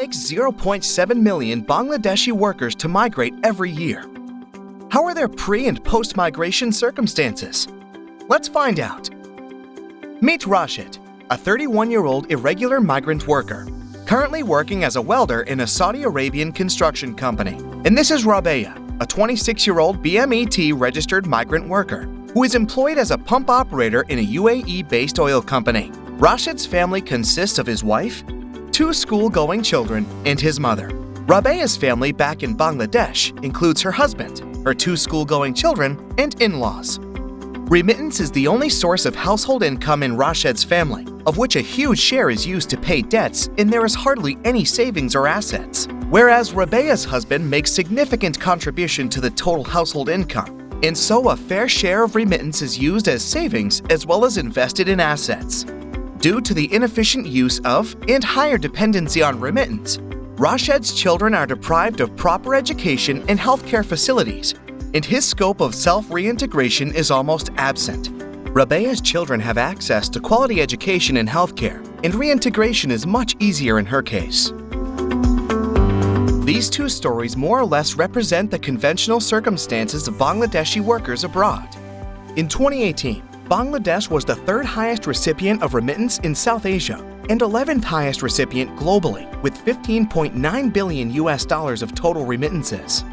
takes 0.7 million Bangladeshi workers to migrate every year. How are their pre- and post-migration circumstances? Let's find out. Meet Rashid, a 31-year-old irregular migrant worker, currently working as a welder in a Saudi Arabian construction company. And this is Rabea, a 26-year-old BMET registered migrant worker, who is employed as a pump operator in a UAE-based oil company. Rashid's family consists of his wife, 2 school-going children, and his mother. Rabea's family back in Bangladesh includes her husband, her 2 school-going children, and in-laws. Remittance is the only source of household income in Rashid's family, of which a huge share is used to pay debts, and there is hardly any savings or assets. Whereas Rabea's husband makes significant contribution to the total household income, and so a fair share of remittance is used as savings as well as invested in assets. Due to the inefficient use of and higher dependency on remittance, Rashid's children are deprived of proper education and healthcare facilities, and his scope of self-reintegration is almost absent. Rabea's children have access to quality education and healthcare, and reintegration is much easier in her case. These 2 stories more or less represent the conventional circumstances of Bangladeshi workers abroad. In 2018, Bangladesh was the 3rd highest recipient of remittance in South Asia and 11th highest recipient globally, with $15.9 billion of total remittances.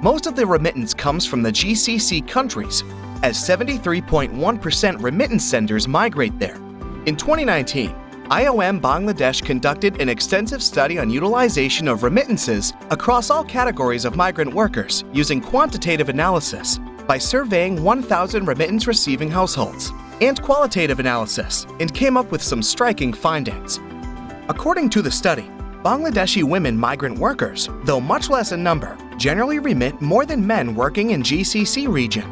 Most of the remittance comes from the GCC countries, as 73.1% remittance senders migrate there. In 2019, IOM Bangladesh conducted an extensive study on utilization of remittances across all categories of migrant workers using quantitative analysis by surveying 1,000 remittance-receiving households and qualitative analysis, and came up with some striking findings. According to the study, Bangladeshi women migrant workers, though much less in number, generally remit more than men working in GCC region.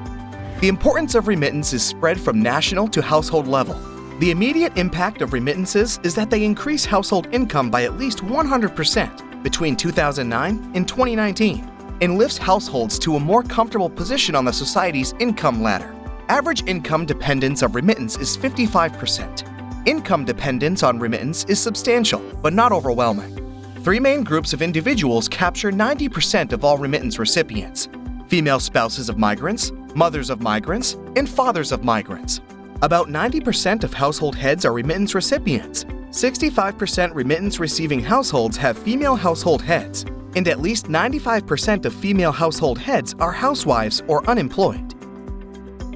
The importance of remittance is spread from national to household level. The immediate impact of remittances is that they increase household income by at least 100% between 2009 and 2019, and lifts households to a more comfortable position on the society's income ladder. Average income dependence of remittance is 55%. Income dependence on remittance is substantial, but not overwhelming. 3 main groups of individuals capture 90% of all remittance recipients: female spouses of migrants, mothers of migrants, and fathers of migrants. About 90% of household heads are remittance recipients. 65% remittance-receiving households have female household heads, and at least 95% of female household heads are housewives or unemployed.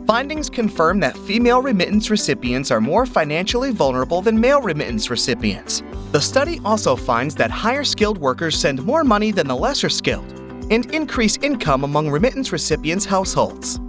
Findings confirm that female remittance recipients are more financially vulnerable than male remittance recipients. The study also finds that higher-skilled workers send more money than the lesser-skilled and increase income among remittance recipients' households.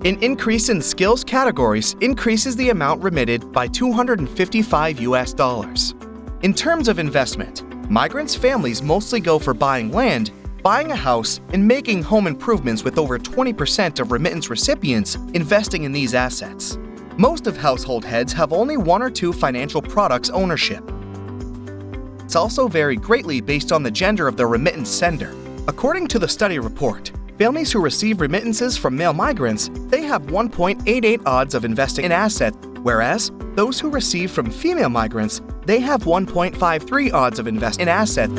An increase in skills categories increases the amount remitted by $255. In terms of investment, migrants' families mostly go for buying land, buying a house, and making home improvements, with over 20% of remittance recipients investing in these assets. Most of household heads have only 1 or 2 financial products ownership. It's also vary greatly based on the gender of the remittance sender. According to the study report, families who receive remittances from male migrants, they have 1.88 odds of investing in assets, whereas those who receive from female migrants, they have 1.53 odds of investing in assets.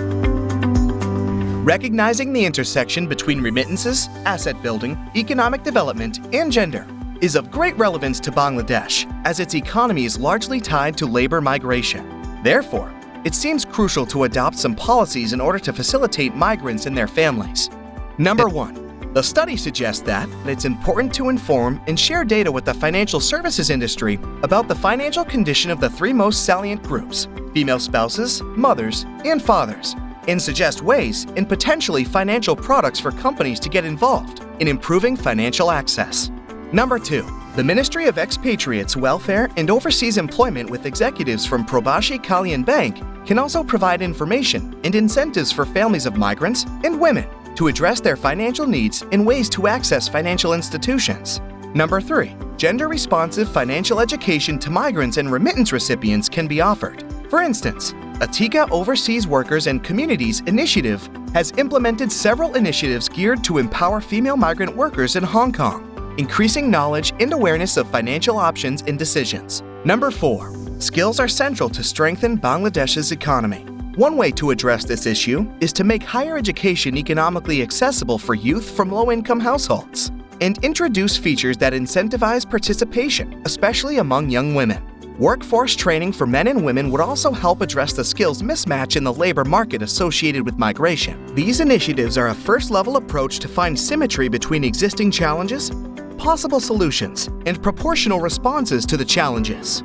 Recognizing the intersection between remittances, asset building, economic development, and gender is of great relevance to Bangladesh, as its economy is largely tied to labor migration. Therefore, it seems crucial to adopt some policies in order to facilitate migrants and their families. Number 1. The study suggests that it's important to inform and share data with the financial services industry about the financial condition of the 3 most salient groups: female spouses, mothers, and fathers, and suggest ways and potentially financial products for companies to get involved in improving financial access. Number 2. The Ministry of Expatriates, Welfare and Overseas Employment, with executives from Probashi Kalyan Bank, can also provide information and incentives for families of migrants and women to address their financial needs and ways to access financial institutions. Number 3. Gender-responsive financial education to migrants and remittance recipients can be offered. For instance, Atika Overseas Workers and Communities Initiative has implemented several initiatives geared to empower female migrant workers in Hong Kong, increasing knowledge and awareness of financial options and decisions. Number 4. Skills are central to strengthen Bangladesh's economy. One way to address this issue is to make higher education economically accessible for youth from low-income households, and introduce features that incentivize participation, especially among young women. Workforce training for men and women would also help address the skills mismatch in the labor market associated with migration. These initiatives are a first-level approach to find symmetry between existing challenges, possible solutions, and proportional responses to the challenges.